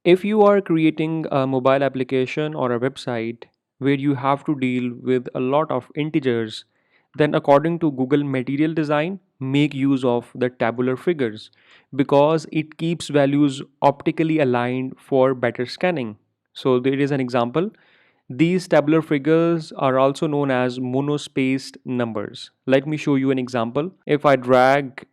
If you are creating a mobile application or a website where you have to deal with a lot of integers, then according to Google Material Design, make use of the tabular figures because it keeps values optically aligned for better scanning. So there is an example. These tabular figures are also known as monospaced numbers. Let me show you an example. If I drag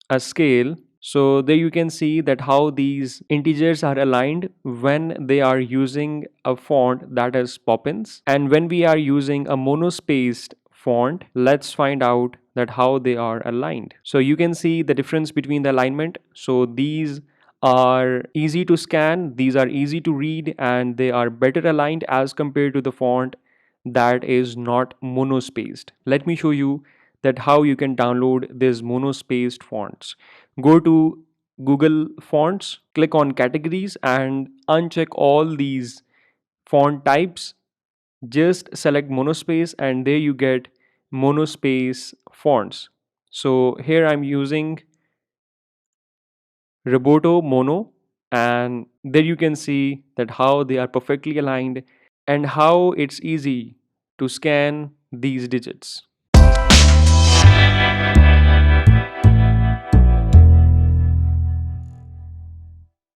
a scale, so there you can see that how these integers are aligned when they are using a font that is Poppins, and when we are using a monospaced font, let's find out that how they are aligned. So you can see the difference between the alignment. So these are easy to scan, these are easy to read, and they are better aligned as compared to the font that is not monospaced. Let me show you that how you can download these monospaced fonts. Go to Google Fonts, click on categories and uncheck all these font types. Just select monospace and there you get monospace fonts. So here I'm using Roboto Mono, and there you can see that how they are perfectly aligned and how it's easy to scan these digits.